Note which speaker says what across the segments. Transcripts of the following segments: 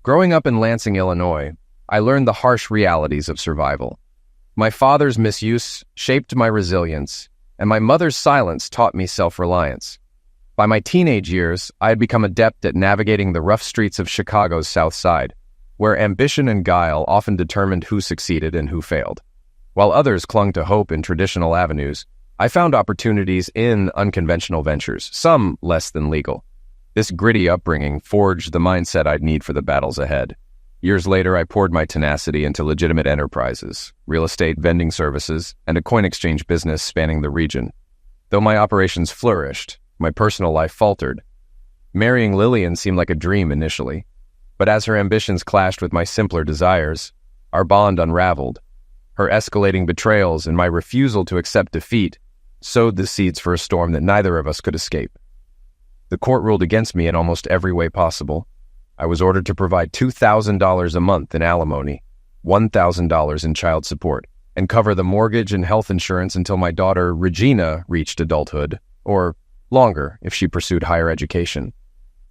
Speaker 1: Growing up in Lansing, Illinois, I learned the harsh realities of survival. My father's misuse shaped my resilience, and my mother's silence taught me self-reliance. By my teenage years, I had become adept at navigating the rough streets of Chicago's South Side, where ambition and guile often determined who succeeded and who failed. While others clung to hope in traditional avenues, I found opportunities in unconventional ventures, some less than legal. This gritty upbringing forged the mindset I'd need for the battles ahead. Years later, I poured my tenacity into legitimate enterprises, real estate vending services, and a coin exchange business spanning the region. Though my operations flourished, my personal life faltered. Marrying Lillian seemed like a dream initially, but as her ambitions clashed with my simpler desires, our bond unraveled. Her escalating betrayals and my refusal to accept defeat sowed the seeds for a storm that neither of us could escape. The court ruled against me in almost every way possible. I was ordered to provide $2,000 a month in alimony, $1,000 in child support, and cover the mortgage and health insurance until my daughter, Regina, reached adulthood, or longer if she pursued higher education.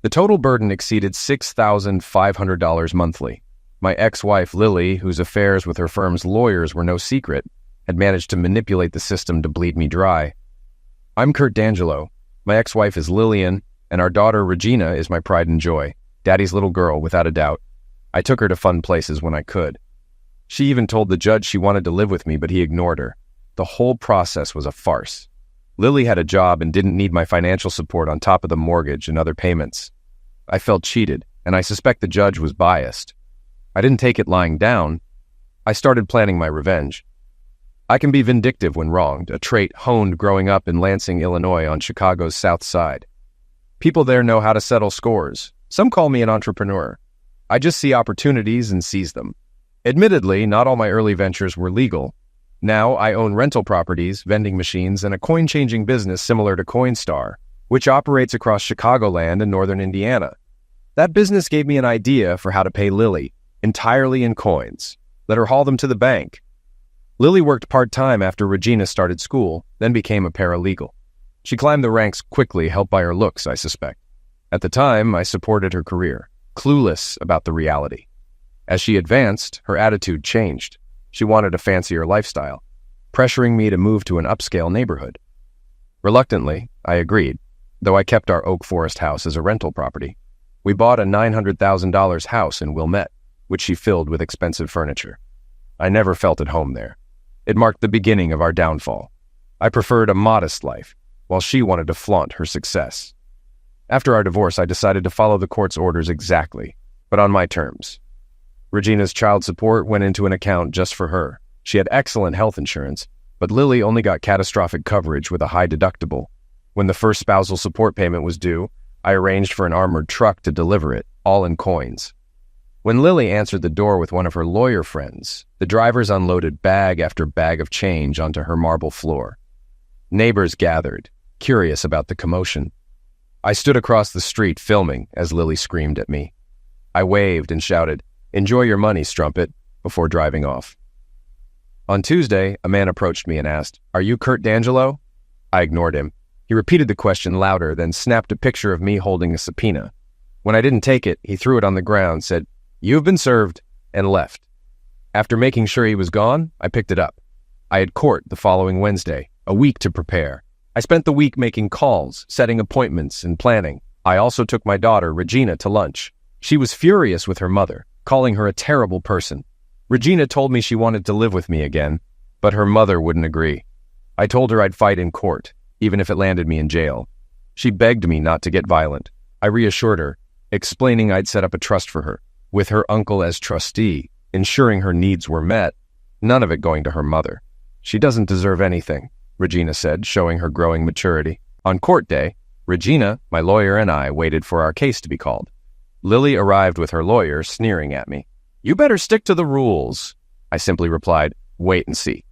Speaker 1: The total burden exceeded $6,500 monthly. My ex-wife, Lily, whose affairs with her firm's lawyers were no secret, had managed to manipulate the system to bleed me dry. I'm Kurt D'Angelo. My ex-wife is Lillian, and our daughter, Regina, is my pride and joy. Daddy's little girl, without a doubt. I took her to fun places when I could. She even told the judge she wanted to live with me, but he ignored her. The whole process was a farce. Lily had a job and didn't need my financial support on top of the mortgage and other payments. I felt cheated, and I suspect the judge was biased. I didn't take it lying down. I started planning my revenge. I can be vindictive when wronged, a trait honed growing up in Lansing, Illinois on Chicago's South Side. People there know how to settle scores. Some call me an entrepreneur. I just see opportunities and seize them. Admittedly, not all my early ventures were legal. Now I own rental properties, vending machines, and a coin-changing business similar to Coinstar, which operates across Chicagoland and northern Indiana. That business gave me an idea for how to pay Lily, entirely in coins. Let her haul them to the bank. Lily worked part-time after Regina started school, then became a paralegal. She climbed the ranks quickly, helped by her looks, I suspect. At the time, I supported her career, clueless about the reality. As she advanced, her attitude changed. She wanted a fancier lifestyle, pressuring me to move to an upscale neighborhood. Reluctantly, I agreed, though I kept our Oak Forest house as a rental property. We bought a $900,000 house in Wilmette, which she filled with expensive furniture. I never felt at home there. It marked the beginning of our downfall. I preferred a modest life, while she wanted to flaunt her success. After our divorce, I decided to follow the court's orders exactly, but on my terms. Regina's child support went into an account just for her. She had excellent health insurance, but Lily only got catastrophic coverage with a high deductible. When the first spousal support payment was due, I arranged for an armored truck to deliver it, all in coins. When Lily answered the door with one of her lawyer friends, the drivers unloaded bag after bag of change onto her marble floor. Neighbors gathered, curious about the commotion. I stood across the street filming as Lily screamed at me. I waved and shouted, "Enjoy your money, strumpet," before driving off. On Tuesday, a man approached me and asked, "Are you Kurt D'Angelo?" I ignored him. He repeated the question louder, then snapped a picture of me holding a subpoena. When I didn't take it, he threw it on the ground, said, "You've been served," and left. After making sure he was gone, I picked it up. I had court the following Wednesday, a week to prepare. I spent the week making calls, setting appointments, and planning. I also took my daughter, Regina, to lunch. She was furious with her mother, calling her a terrible person. Regina told me she wanted to live with me again, but her mother wouldn't agree. I told her I'd fight in court, even if it landed me in jail. She begged me not to get violent. I reassured her, explaining I'd set up a trust for her, with her uncle as trustee, ensuring her needs were met, none of it going to her mother. "She doesn't deserve anything," Regina said, showing her growing maturity. On court day, Regina, my lawyer, and I waited for our case to be called. Lily arrived with her lawyer, sneering at me. "You better stick to the rules." I simply replied, "Wait and see."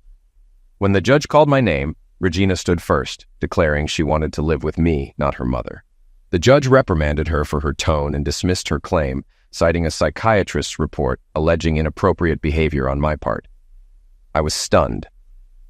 Speaker 1: When the judge called my name, Regina stood first, declaring she wanted to live with me, not her mother. The judge reprimanded her for her tone and dismissed her claim, citing a psychiatrist's report alleging inappropriate behavior on my part. I was stunned.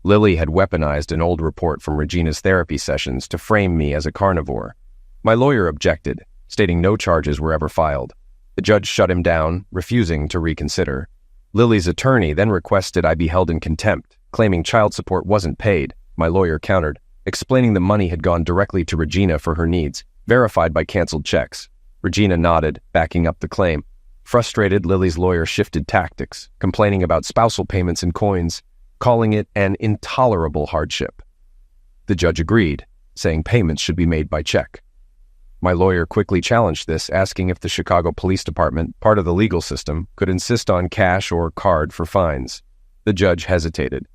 Speaker 1: Lily had weaponized an old report from Regina's therapy sessions to frame me as a carnivore. My lawyer objected, stating no charges were ever filed. The judge shut him down, refusing to reconsider. Lily's attorney then requested I be held in contempt, claiming child support wasn't paid. My lawyer countered, explaining the money had gone directly to Regina for her needs, verified by canceled checks. Regina nodded, backing up the claim. Frustrated, Lily's lawyer shifted tactics, complaining about spousal payments in coins, calling it an intolerable hardship. The judge agreed, saying payments should be made by check. My lawyer quickly challenged this, asking if the Chicago Police Department, part of the legal system, could insist on cash or card for fines. The judge hesitated.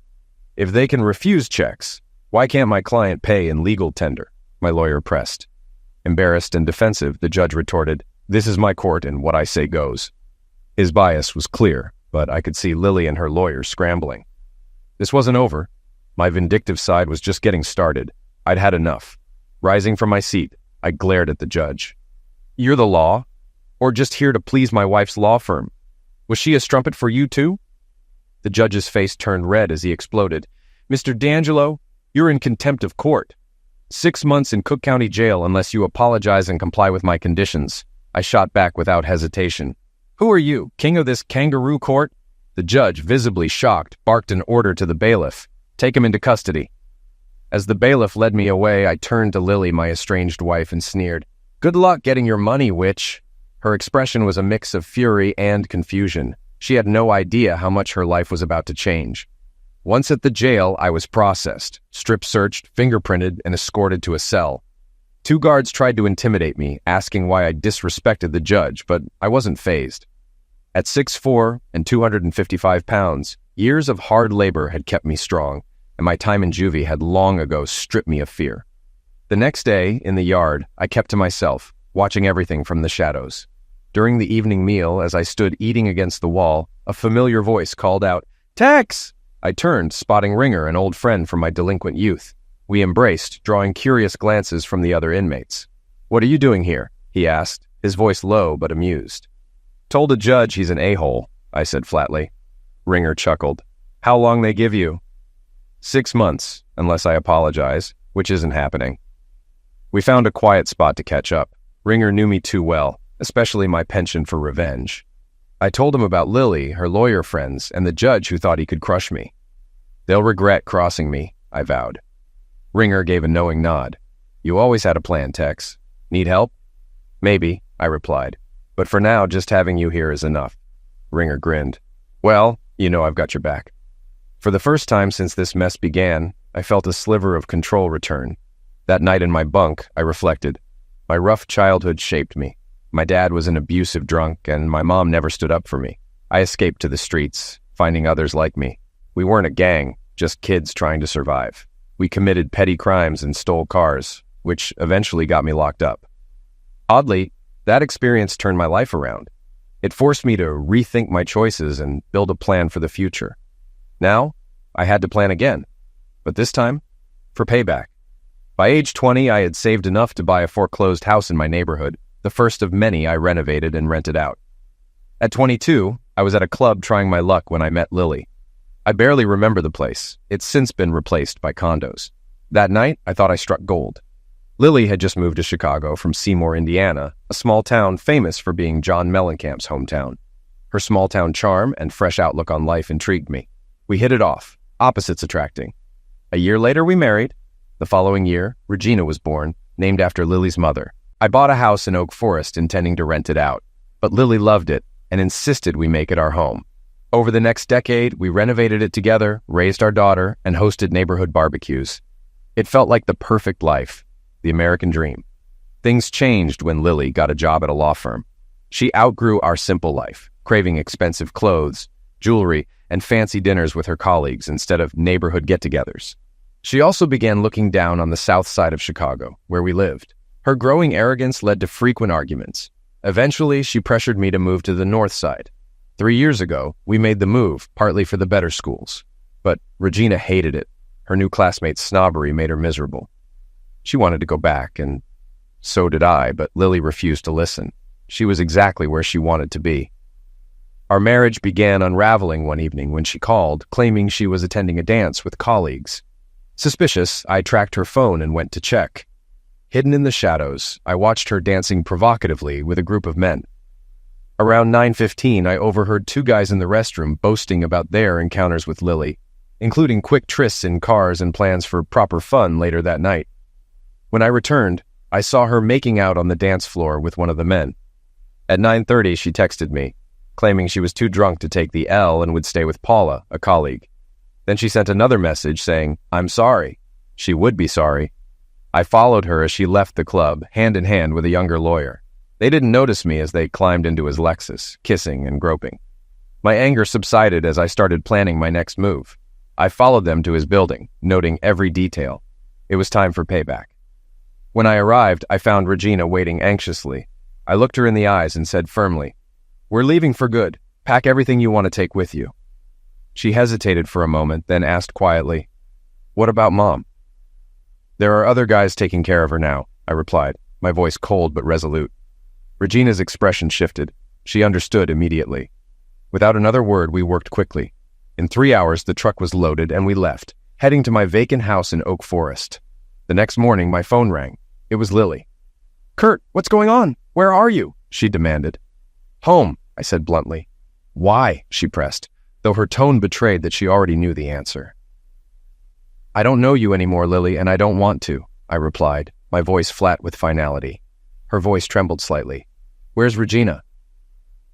Speaker 1: If they can refuse checks, why can't my client pay in legal tender? My lawyer pressed. Embarrassed and defensive, the judge retorted, "This is my court and what I say goes." His bias was clear, but I could see Lily and her lawyer scrambling. This wasn't over. My vindictive side was just getting started. I'd had enough. Rising from my seat, I glared at the judge. "You're the law? Or just here to please my wife's law firm? Was she a strumpet for you too?" The judge's face turned red as he exploded. "Mr. D'Angelo, you're in contempt of court. 6 months in Cook County Jail unless you apologize and comply with my conditions." I shot back without hesitation. "Who are you, king of this kangaroo court?" The judge, visibly shocked, barked an order to the bailiff. "Take him into custody." As the bailiff led me away, I turned to Lily, my estranged wife, and sneered, "Good luck getting your money, witch." Her expression was a mix of fury and confusion. She had no idea how much her life was about to change. Once at the jail, I was processed, strip-searched, fingerprinted, and escorted to a cell. 2 guards tried to intimidate me, asking why I disrespected the judge, but I wasn't fazed. At 6'4" and 255 pounds, years of hard labor had kept me strong, and my time in juvie had long ago stripped me of fear. The next day, in the yard, I kept to myself, watching everything from the shadows. During the evening meal, as I stood eating against the wall, a familiar voice called out, "Tex!" I turned, spotting Ringer, an old friend from my delinquent youth. We embraced, drawing curious glances from the other inmates. "What are you doing here?" he asked, his voice low but amused. "Told a judge he's an a-hole," I said flatly. Ringer chuckled. "How long they give you?" 6 months, unless I apologize, which isn't happening. We found a quiet spot to catch up. Ringer knew me too well, especially my penchant for revenge. I told him about Lily, her lawyer friends, and the judge who thought he could crush me. "They'll regret crossing me," I vowed. Ringer gave a knowing nod. "You always had a plan, Tex. Need help?" "Maybe," I replied. "But for now, just having you here is enough." Ringer grinned. "Well, you know I've got your back." For the first time since this mess began, I felt a sliver of control return. That night in my bunk, I reflected. My rough childhood shaped me. My dad was an abusive drunk, and my mom never stood up for me. I escaped to the streets, finding others like me. We weren't a gang, just kids trying to survive. We committed petty crimes and stole cars, which eventually got me locked up. Oddly, that experience turned my life around. It forced me to rethink my choices and build a plan for the future. Now, I had to plan again, but this time, for payback. By age 20, I had saved enough to buy a foreclosed house in my neighborhood, the first of many I renovated and rented out. At 22, I was at a club trying my luck when I met Lily. I barely remember the place. It's since been replaced by condos. That night, I thought I struck gold. Lily had just moved to Chicago from Seymour, Indiana, a small town famous for being John Mellencamp's hometown. Her small-town charm and fresh outlook on life intrigued me. We hit it off, opposites attracting. A year later, we married. The following year, Regina was born, named after Lily's mother. I bought a house in Oak Forest intending to rent it out, but Lily loved it and insisted we make it our home. Over the next decade, we renovated it together, raised our daughter, and hosted neighborhood barbecues. It felt like the perfect life, the American dream. Things changed when Lily got a job at a law firm. She outgrew our simple life, craving expensive clothes, jewelry, and fancy dinners with her colleagues instead of neighborhood get-togethers. She also began looking down on the south side of Chicago, where we lived. Her growing arrogance led to frequent arguments. Eventually, she pressured me to move to the north side. 3 years ago, we made the move, partly for the better schools. But Regina hated it. Her new classmates' snobbery made her miserable. She wanted to go back, and so did I, but Lily refused to listen. She was exactly where she wanted to be. Our marriage began unraveling one evening when she called, claiming she was attending a dance with colleagues. Suspicious, I tracked her phone and went to check. Hidden in the shadows, I watched her dancing provocatively with a group of men. Around 9:15, I overheard two guys in the restroom boasting about their encounters with Lily, including quick trysts in cars and plans for proper fun later that night. When I returned, I saw her making out on the dance floor with one of the men. At 9:30, she texted me, claiming she was too drunk to take the L and would stay with Paula, a colleague. Then she sent another message saying, "I'm sorry." She would be sorry. I followed her as she left the club, hand in hand with a younger lawyer. They didn't notice me as they climbed into his Lexus, kissing and groping. My anger subsided as I started planning my next move. I followed them to his building, noting every detail. It was time for payback. When I arrived, I found Regina waiting anxiously. I looked her in the eyes and said firmly, "We're leaving for good. Pack everything you want to take with you." She hesitated for a moment, then asked quietly, "What about Mom?" "There are other guys taking care of her now," I replied, my voice cold but resolute. Regina's expression shifted. She understood immediately. Without another word, we worked quickly. In 3 hours, the truck was loaded and we left, heading to my vacant house in Oak Forest. The next morning, my phone rang. It was Lily. "Kurt, what's going on? Where are you?" she demanded. "Home," I said bluntly. "Why?" she pressed, though her tone betrayed that she already knew the answer. "I don't know you anymore, Lily, and I don't want to," I replied, my voice flat with finality. Her voice trembled slightly. "Where's Regina?"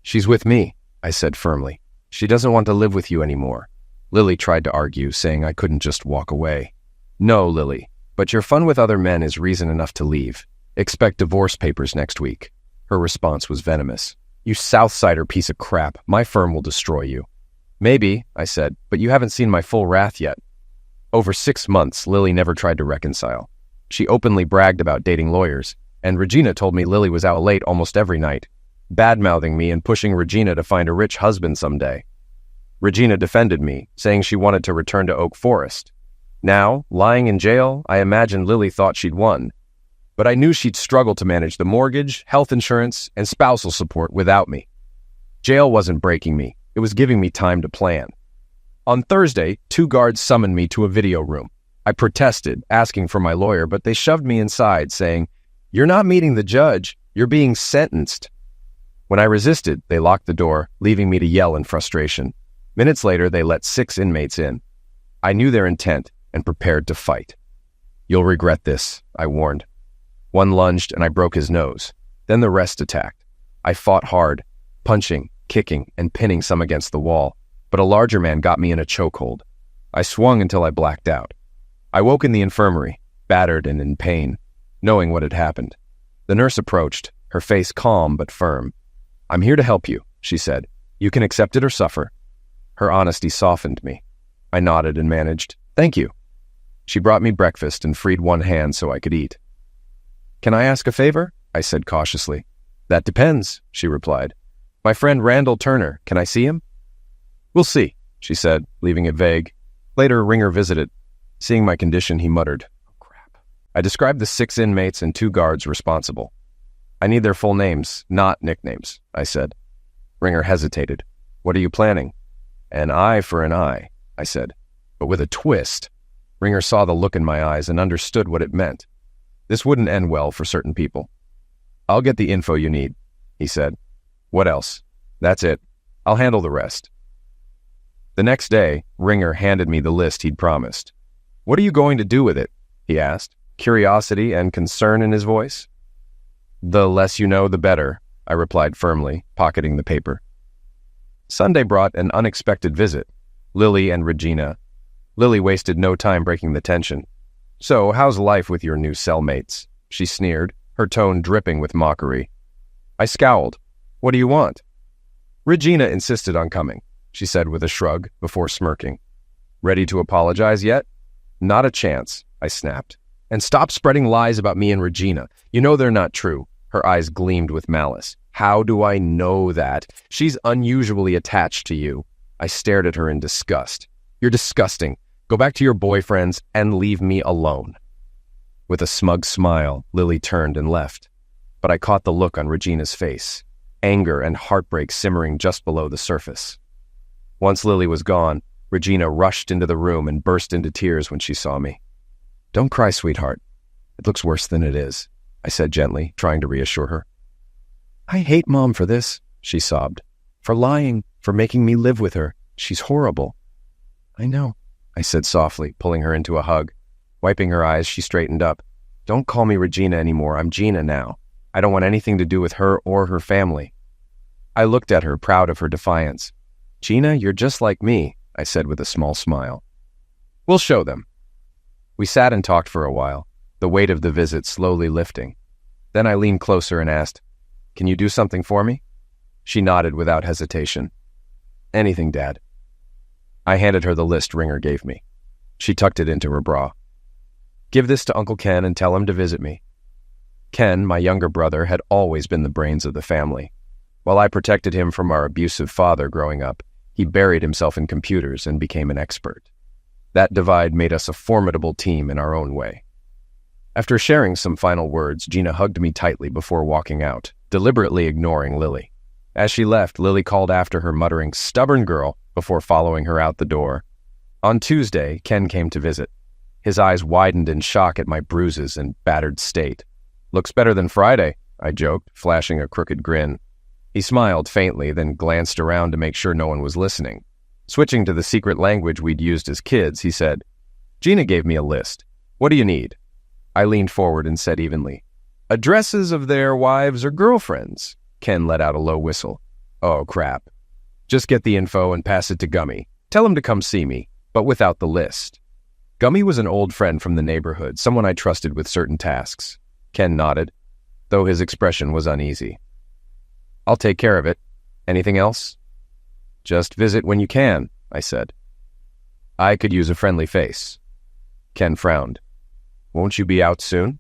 Speaker 1: "She's with me," I said firmly. "She doesn't want to live with you anymore." Lily tried to argue, saying I couldn't just walk away. "No, Lily, but your fun with other men is reason enough to leave. Expect divorce papers next week." Her response was venomous. "You Southsider piece of crap, my firm will destroy you." "Maybe," I said, "but you haven't seen my full wrath yet." Over 6 months, Lily never tried to reconcile. She openly bragged about dating lawyers, and Regina told me Lily was out late almost every night, bad-mouthing me and pushing Regina to find a rich husband someday. Regina defended me, saying she wanted to return to Oak Forest. Now, lying in jail, I imagined Lily thought she'd won. But I knew she'd struggle to manage the mortgage, health insurance, and spousal support without me. Jail wasn't breaking me. It was giving me time to plan. On Thursday, 2 guards summoned me to a video room. I protested, asking for my lawyer, but they shoved me inside, saying, "You're not meeting the judge. You're being sentenced." When I resisted, they locked the door, leaving me to yell in frustration. Minutes later, they let 6 inmates in. I knew their intent and prepared to fight. "You'll regret this," I warned. One lunged and I broke his nose. Then the rest attacked. I fought hard, punching, kicking, and pinning some against the wall, but a larger man got me in a chokehold. I swung until I blacked out. I woke in the infirmary, battered and in pain, knowing what had happened. The nurse approached, her face calm but firm. "I'm here to help you," she said. "You can accept it or suffer." Her honesty softened me. I nodded and managed, "Thank you." She brought me breakfast and freed one hand so I could eat. "Can I ask a favor?" I said cautiously. "That depends," she replied. "My friend Randall Turner, can I see him?" "We'll see," she said, leaving it vague. Later, Ringer visited. Seeing my condition, he muttered, "Oh, crap." I described the 6 inmates and 2 guards responsible. "I need their full names, not nicknames," I said. Ringer hesitated. "What are you planning?" "An eye for an eye," I said, but with a twist. Ringer saw the look in my eyes and understood what it meant. This wouldn't end well for certain people. "I'll get the info you need," he said. "What else?" "That's it. I'll handle the rest." The next day, Ringer handed me the list he'd promised. "What are you going to do with it?" he asked, curiosity and concern in his voice. "The less you know, the better," I replied firmly, pocketing the paper. Sunday brought an unexpected visit. Lily and Regina. Lily wasted no time breaking the tension. "So, how's life with your new cellmates?" she sneered, her tone dripping with mockery. I scowled. "What do you want?" "Regina insisted on coming," she said with a shrug before smirking. "Ready to apologize yet?" "Not a chance," I snapped. "And stop spreading lies about me and Regina. You know they're not true." Her eyes gleamed with malice. "How do I know that? She's unusually attached to you." I stared at her in disgust. "You're disgusting. Go back to your boyfriends and leave me alone." With a smug smile, Lily turned and left. But I caught the look on Regina's face, anger and heartbreak simmering just below the surface. Once Lily was gone, Regina rushed into the room and burst into tears when she saw me. "Don't cry, sweetheart. It looks worse than it is," I said gently, trying to reassure her. "I hate Mom for this," she sobbed. "For lying, for making me live with her. She's horrible." "I know," I said softly, pulling her into a hug. Wiping her eyes, she straightened up. "Don't call me Regina anymore. I'm Gina now. I don't want anything to do with her or her family." I looked at her, proud of her defiance. "Gina, you're just like me," I said with a small smile. "We'll show them." We sat and talked for a while, the weight of the visit slowly lifting. Then I leaned closer and asked, "Can you do something for me?" She nodded without hesitation. "Anything, Dad." I handed her the list Ringer gave me. She tucked it into her bra. "Give this to Uncle Ken and tell him to visit me." Ken, my younger brother, had always been the brains of the family. While I protected him from our abusive father growing up, he buried himself in computers and became an expert. That divide made us a formidable team in our own way. After sharing some final words, Gina hugged me tightly before walking out, deliberately ignoring Lily. As she left, Lily called after her, muttering, "Stubborn girl," before following her out the door. On Tuesday, Ken came to visit. His eyes widened in shock at my bruises and battered state. "Looks better than Friday," I joked, flashing a crooked grin. He smiled faintly, then glanced around to make sure no one was listening. Switching to the secret language we'd used as kids, he said, "Gina gave me a list. What do you need?" I leaned forward and said evenly, "Addresses of their wives or girlfriends." Ken let out a low whistle. "Oh, crap. Just get the info and pass it to Gummy. Tell him to come see me, but without the list." Gummy was an old friend from the neighborhood, someone I trusted with certain tasks. Ken nodded, though his expression was uneasy. "I'll take care of it. Anything else?" "Just visit when you can," I said. "I could use a friendly face." Ken frowned. "Won't you be out soon?"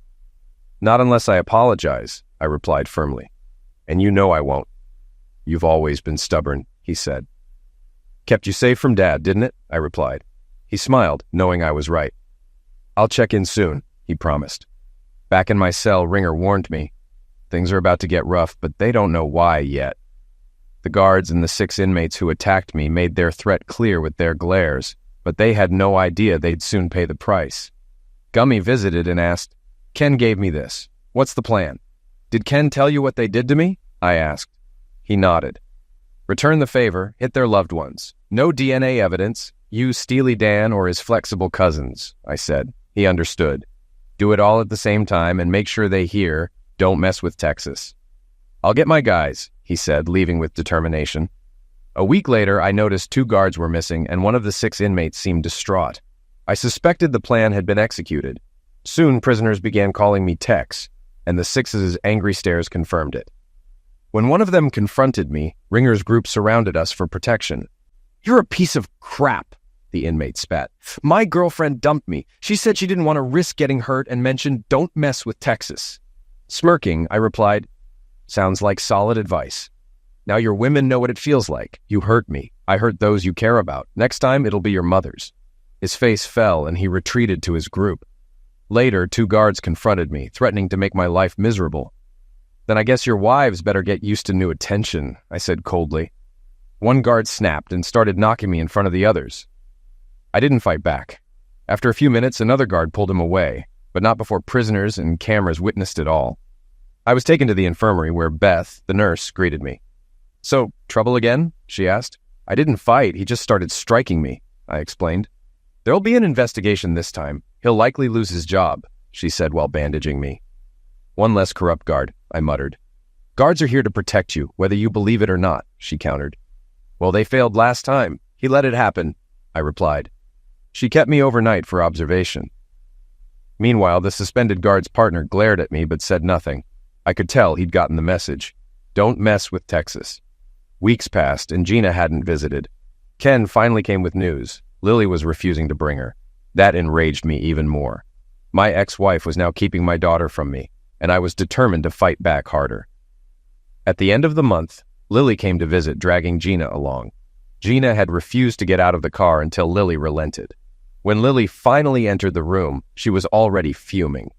Speaker 1: "Not unless I apologize," I replied firmly. "And you know I won't." "You've always been stubborn," he said. "Kept you safe from Dad, didn't it?" I replied. He smiled, knowing I was right. "I'll check in soon," he promised. Back in my cell, Ringer warned me. Things are about to get rough, but they don't know why yet. The guards and the 6 inmates who attacked me made their threat clear with their glares, but they had no idea they'd soon pay the price. Gummy visited and asked, "Ken gave me this. What's the plan?" "Did Ken tell you what they did to me?" I asked. He nodded. "Return the favor, hit their loved ones. No DNA evidence. Use Steely Dan or his flexible cousins," I said. He understood. "Do it all at the same time and make sure they hear, 'Don't mess with Texas.'" "I'll get my guys," he said, leaving with determination. A week later, I noticed 2 guards were missing and one of the 6 inmates seemed distraught. I suspected the plan had been executed. Soon, prisoners began calling me Tex, and the 6's angry stares confirmed it. When one of them confronted me, Ringer's group surrounded us for protection. "You're a piece of crap," the inmate spat. "My girlfriend dumped me. She said she didn't want to risk getting hurt and mentioned, 'Don't mess with Texas.'" Smirking, I replied, "Sounds like solid advice. Now your women know what it feels like. You hurt me. I hurt those you care about. Next time, it'll be your mother's." His face fell and he retreated to his group. Later, 2 guards confronted me, threatening to make my life miserable. "Then I guess your wives better get used to new attention," I said coldly. One guard snapped and started knocking me in front of the others. I didn't fight back. After a few minutes, another guard pulled him away, but not before prisoners and cameras witnessed it all. I was taken to the infirmary where Beth, the nurse, greeted me. "So, trouble again?" she asked. "I didn't fight, he just started striking me," I explained. "There'll be an investigation this time. He'll likely lose his job," she said while bandaging me. "One less corrupt guard," I muttered. "Guards are here to protect you, whether you believe it or not," she countered. "Well, they failed last time. He let it happen," I replied. She kept me overnight for observation. Meanwhile, the suspended guard's partner glared at me but said nothing. I could tell he'd gotten the message. Don't mess with Texas. Weeks passed, and Gina hadn't visited. Ken finally came with news. Lily was refusing to bring her. That enraged me even more. My ex-wife was now keeping my daughter from me, and I was determined to fight back harder. At the end of the month, Lily came to visit, dragging Gina along. Gina had refused to get out of the car until Lily relented. When Lily finally entered the room, she was already fuming.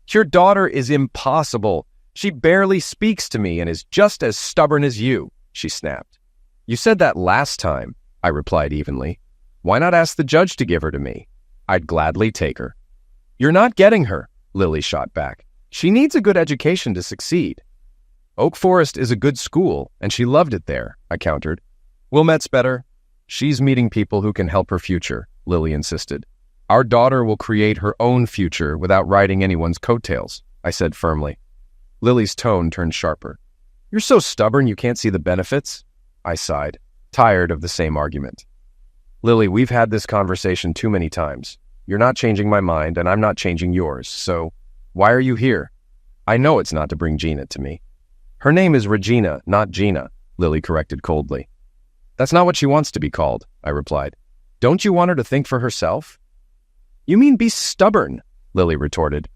Speaker 1: "Your daughter is impossible. She barely speaks to me and is just as stubborn as you," she snapped. "You said that last time," I replied evenly. "Why not ask the judge to give her to me? I'd gladly take her." "You're not getting her," Lily shot back. "She needs a good education to succeed." Oak Forest is a good school, and she loved it there, I countered. Wilmette's better. She's meeting people who can help her future, Lily insisted. Our daughter will create her own future without riding anyone's coattails, I said firmly. Lily's tone turned sharper. You're so stubborn you can't see the benefits, I sighed, tired of the same argument. Lily, we've had this conversation too many times. You're not changing my mind, and I'm not changing yours, so why are you here? I know it's not to bring Gina to me. Her name is Regina, not Gina, Lily corrected coldly. That's not what she wants to be called, I replied. Don't you want her to think for herself? You mean be stubborn, Lily retorted.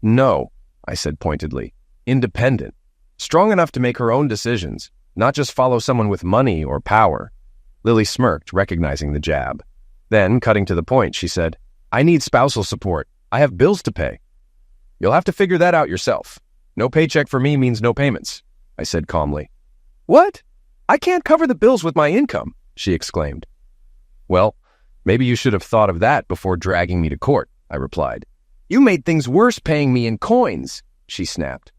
Speaker 1: No, I said pointedly. Independent. Strong enough to make her own decisions, not just follow someone with money or power. Lily smirked, recognizing the jab. Then, cutting to the point, she said, I need spousal support. I have bills to pay. You'll have to figure that out yourself. No paycheck for me means no payments, I said calmly. What? I can't cover the bills with my income, she exclaimed. Well, maybe you should have thought of that before dragging me to court, I replied. You made things worse paying me in coins, she snapped.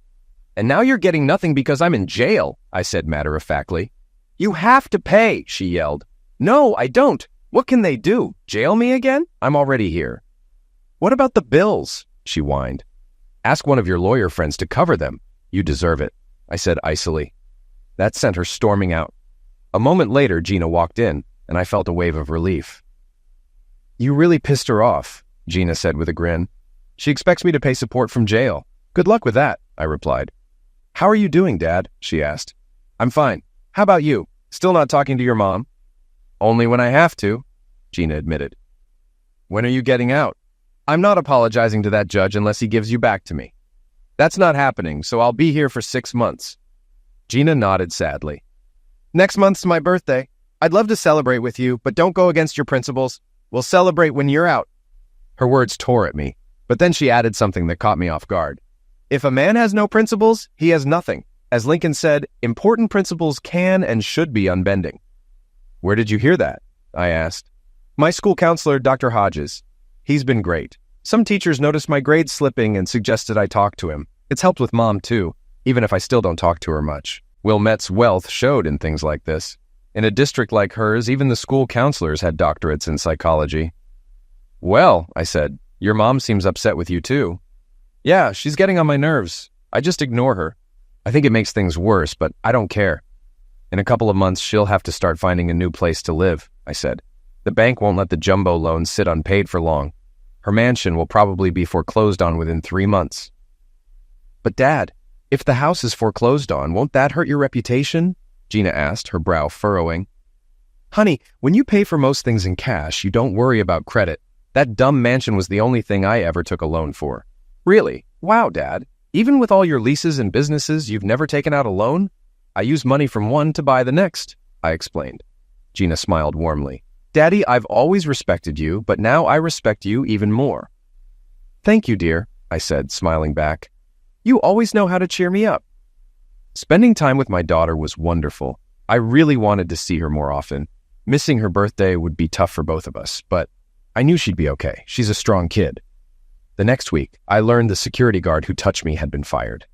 Speaker 1: And now you're getting nothing because I'm in jail, I said matter-of-factly. You have to pay, she yelled. No, I don't. What can they do? Jail me again? I'm already here. What about the bills? She whined. Ask one of your lawyer friends to cover them. You deserve it, I said icily. That sent her storming out. A moment later, Gina walked in, and I felt a wave of relief. You really pissed her off, Gina said with a grin. She expects me to pay support from jail. Good luck with that, I replied. How are you doing, Dad? She asked. I'm fine. How about you? Still not talking to your mom? Only when I have to, Gina admitted. When are you getting out? I'm not apologizing to that judge unless he gives you back to me. That's not happening, so I'll be here for 6 months. Gina nodded sadly. Next month's my birthday. I'd love to celebrate with you, but don't go against your principles. We'll celebrate when you're out. Her words tore at me, but then she added something that caught me off guard. If a man has no principles, he has nothing. As Lincoln said, important principles can and should be unbending. Where did you hear that? I asked. My school counselor, Dr. Hodges. He's been great. Some teachers noticed my grades slipping and suggested I talk to him. It's helped with Mom, too, even if I still don't talk to her much. Wilmette's wealth showed in things like this. In a district like hers, even the school counselors had doctorates in psychology. Well, I said, your mom seems upset with you, too. Yeah, she's getting on my nerves. I just ignore her. I think it makes things worse, but I don't care. In a couple of months, she'll have to start finding a new place to live, I said. The bank won't let the jumbo loans sit unpaid for long. Her mansion will probably be foreclosed on within 3 months. But Dad, if the house is foreclosed on, won't that hurt your reputation? Gina asked, her brow furrowing. Honey, when you pay for most things in cash, you don't worry about credit. That dumb mansion was the only thing I ever took a loan for. Really? Wow, Dad. Even with all your leases and businesses, you've never taken out a loan? I use money from one to buy the next, I explained. Gina smiled warmly. Daddy, I've always respected you, but now I respect you even more. Thank you, dear, I said, smiling back. You always know how to cheer me up. Spending time with my daughter was wonderful. I really wanted to see her more often. Missing her birthday would be tough for both of us, but I knew she'd be okay. She's a strong kid. The next week, I learned the security guard who touched me had been fired.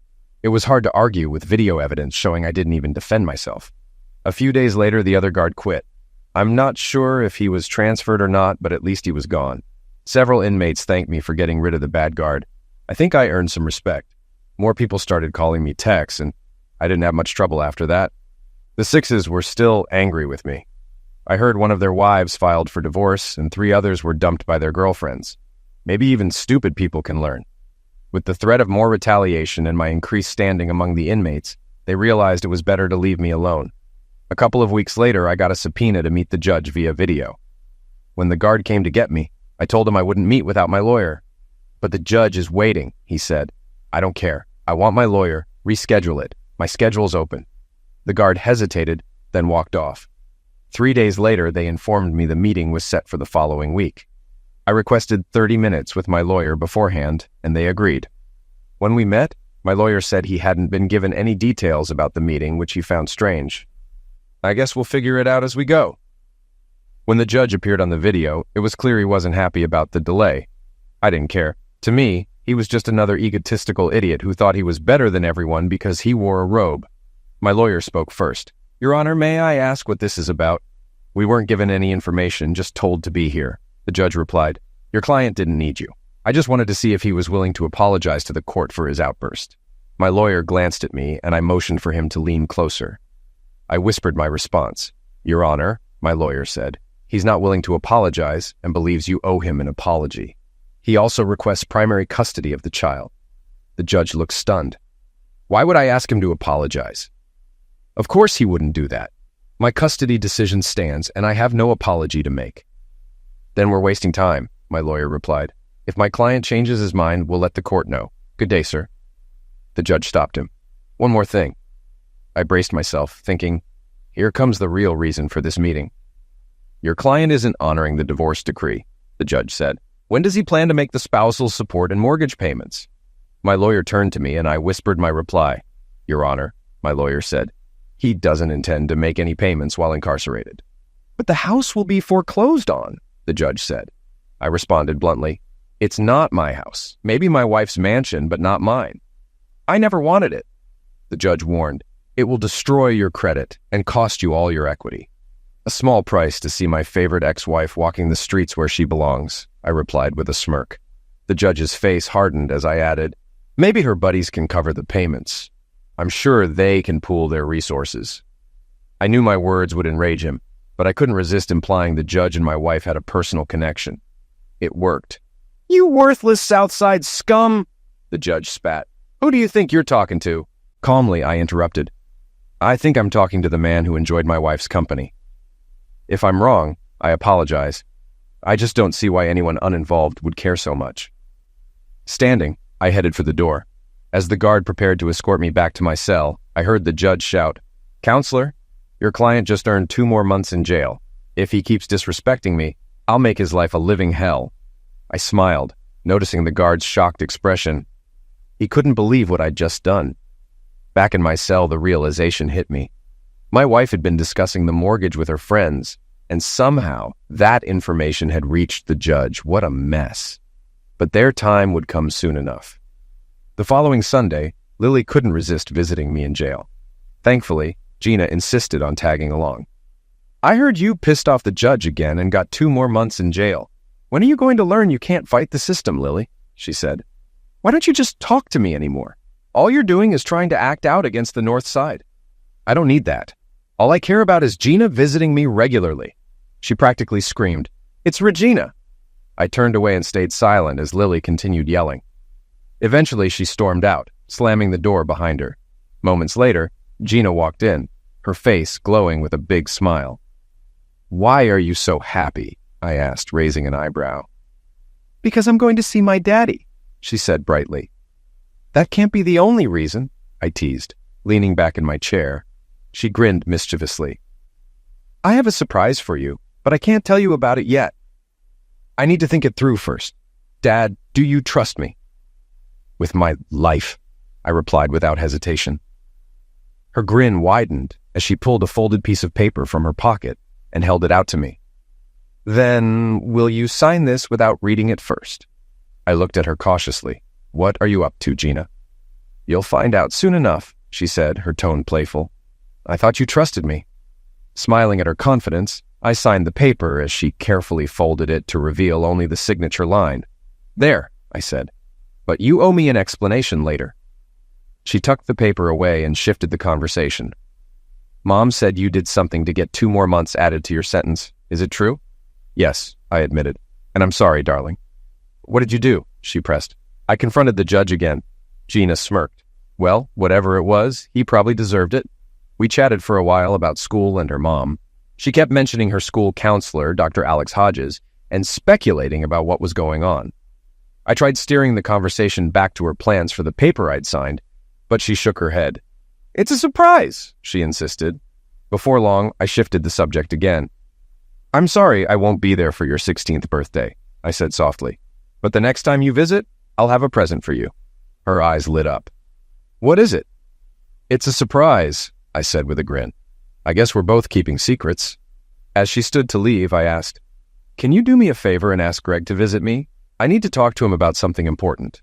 Speaker 1: It was hard to argue with video evidence showing I didn't even defend myself. A few days later, the other guard quit. I'm not sure if he was transferred or not, but at least he was gone. Several inmates thanked me for getting rid of the bad guard. I think I earned some respect. More people started calling me Tex, and I didn't have much trouble after that. The Sixes were still angry with me. I heard one of their wives filed for divorce, and 3 others were dumped by their girlfriends. Maybe even stupid people can learn. With the threat of more retaliation and my increased standing among the inmates, they realized it was better to leave me alone. A couple of weeks later, I got a subpoena to meet the judge via video. When the guard came to get me, I told him I wouldn't meet without my lawyer. But the judge is waiting, he said. I don't care. I want my lawyer. Reschedule it. My schedule's open. The guard hesitated, then walked off. 3 days later, they informed me the meeting was set for the following week. I requested 30 minutes with my lawyer beforehand, and they agreed. When we met, my lawyer said he hadn't been given any details about the meeting, which he found strange. I guess we'll figure it out as we go. When the judge appeared on the video, it was clear he wasn't happy about the delay. I didn't care. To me, He was just another egotistical idiot who thought he was better than everyone because he wore a robe. My lawyer spoke first. "Your Honor, may I ask what this is about?" "We weren't given any information, just told to be here," the judge replied. "Your client didn't need you. I just wanted to see if he was willing to apologize to the court for his outburst." My lawyer glanced at me, and I motioned for him to lean closer. I whispered my response. "Your Honor," my lawyer said, "he's not willing to apologize and believes you owe him an apology. He also requests primary custody of the child." The judge looked stunned. "Why would I ask him to apologize?" "Of course he wouldn't do that. My custody decision stands, and I have no apology to make." "Then we're wasting time," my lawyer replied. "If my client changes his mind, we'll let the court know. Good day, sir." The judge stopped him. "One more thing." I braced myself, thinking, here comes the real reason for this meeting. "Your client isn't honoring the divorce decree," the judge said. "When does he plan to make the spousal support and mortgage payments?" My lawyer turned to me, and I whispered my reply. "Your Honor," my lawyer said, "he doesn't intend to make any payments while incarcerated." "But the house will be foreclosed on," the judge said. I responded bluntly, "It's not my house. Maybe my wife's mansion, but not mine." "I never wanted it," the judge warned. "It will destroy your credit and cost you all your equity." "A small price to see my favorite ex-wife walking the streets where she belongs," I replied with a smirk. The judge's face hardened as I added, "Maybe her buddies can cover the payments. I'm sure they can pool their resources." I knew my words would enrage him, but I couldn't resist implying the judge and my wife had a personal connection. It worked. "You worthless Southside scum!" the judge spat. "Who do you think you're talking to?" Calmly, I interrupted. "I think I'm talking to the man who enjoyed my wife's company. If I'm wrong, I apologize. I just don't see why anyone uninvolved would care so much." Standing, I headed for the door. As the guard prepared to escort me back to my cell, I heard the judge shout, "Counselor, your client just earned 2 more months in jail. If he keeps disrespecting me, I'll make his life a living hell." I smiled, noticing the guard's shocked expression. He couldn't believe what I'd just done. Back in my cell, the realization hit me. My wife had been discussing the mortgage with her friends, and somehow that information had reached the judge. What a mess. But their time would come soon enough. The following Sunday, Lily couldn't resist visiting me in jail. Thankfully, Gina insisted on tagging along. "I heard you pissed off the judge again and got 2 more months in jail. When are you going to learn you can't fight the system, Lily?" she said. "Why don't you just talk to me anymore? All you're doing is trying to act out against the North Side." "I don't need that. All I care about is Gina visiting me regularly." She practically screamed, "It's Regina!" I turned away and stayed silent as Lily continued yelling. Eventually, she stormed out, slamming the door behind her. Moments later, Gina walked in, her face glowing with a big smile. "Why are you so happy?" I asked, raising an eyebrow. "Because I'm going to see my daddy," she said brightly. "That can't be the only reason," I teased, leaning back in my chair. She grinned mischievously. "I have a surprise for you, but I can't tell you about it yet. I need to think it through first. Dad, do you trust me?" "With my life," I replied without hesitation. Her grin widened as she pulled a folded piece of paper from her pocket and held it out to me. "Then, will you sign this without reading it first?" I looked at her cautiously. "What are you up to, Gina?" "You'll find out soon enough," she said, her tone playful. "I thought you trusted me." Smiling at her confidence, I signed the paper as she carefully folded it to reveal only the signature line. "There," I said, "but you owe me an explanation later." She tucked the paper away and shifted the conversation. "Mom said you did something to get 2 more months added to your sentence. Is it true?" "Yes," I admitted. "And I'm sorry, darling." "What did you do?" she pressed. I confronted the judge again. Gina smirked. "Well, whatever it was, he probably deserved it." We chatted for a while about school and her mom. She kept mentioning her school counselor, Dr. Alex Hodges, and speculating about what was going on. I tried steering the conversation back to her plans for the paper I'd signed, but she shook her head. "It's a surprise," she insisted. Before long, I shifted the subject again. "I'm sorry I won't be there for your 16th birthday," I said softly. "But the next time you visit, I'll have a present for you." Her eyes lit up. "What is it?" "It's a surprise," I said with a grin. "I guess we're both keeping secrets." As she stood to leave, I asked, "Can you do me a favor and ask Greg to visit me? I need to talk to him about something important."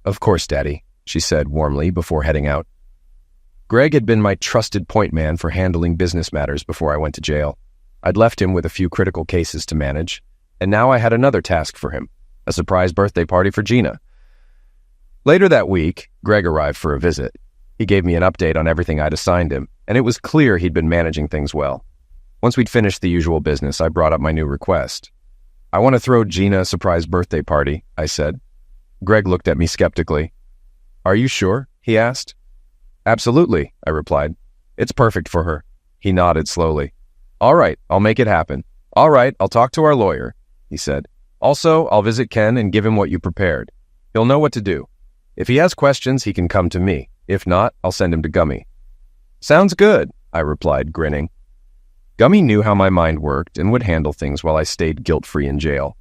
Speaker 1: Of course, Daddy, she said warmly before heading out. Greg had been my trusted point man for handling business matters before I went to jail. I'd left him with a few critical cases to manage, and now I had another task for him, a surprise birthday party for Gina. Later that week, Greg arrived for a visit. He gave me an update on everything I'd assigned him, and it was clear he'd been managing things well. Once we'd finished the usual business, I brought up my new request. I want to throw Gina a surprise birthday party, I said. Greg looked at me skeptically. Are you sure? He asked. Absolutely, I replied. It's perfect for her. He nodded slowly. All right, I'll make it happen. All right, I'll talk to our lawyer, he said. Also, I'll visit Ken and give him what you prepared. He'll know what to do. If he has questions, he can come to me. If not, I'll send him to Gummy. Sounds good, I replied, grinning. Gummy knew how my mind worked and would handle things while I stayed guilt-free in jail.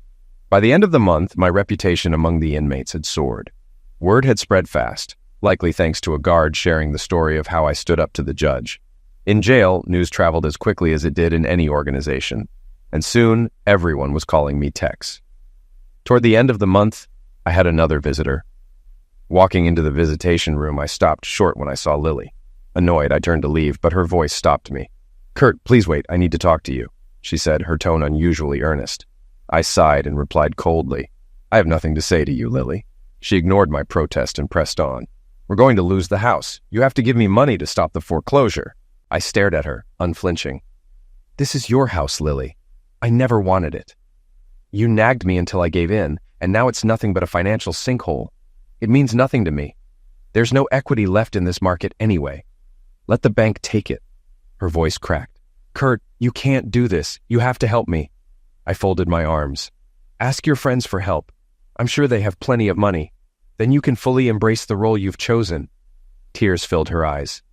Speaker 1: By the end of the month, my reputation among the inmates had soared. Word had spread fast, likely thanks to a guard sharing the story of how I stood up to the judge. In jail, news traveled as quickly as it did in any organization, and soon everyone was calling me Tex. Toward the end of the month, I had another visitor. Walking into the visitation room, I stopped short when I saw Lily. Annoyed, I turned to leave, but her voice stopped me. Kurt, please wait, I need to talk to you, she said, her tone unusually earnest. I sighed and replied coldly, I have nothing to say to you, Lily. She ignored my protest and pressed on. We're going to lose the house. You have to give me money to stop the foreclosure. I stared at her, unflinching. This is your house, Lily. I never wanted it. You nagged me until I gave in, and now it's nothing but a financial sinkhole. It means nothing to me. There's no equity left in this market anyway. Let the bank take it. Her voice cracked. Kurt, you can't do this. You have to help me. I folded my arms. Ask your friends for help. I'm sure they have plenty of money. Then you can fully embrace the role you've chosen. Tears filled her eyes.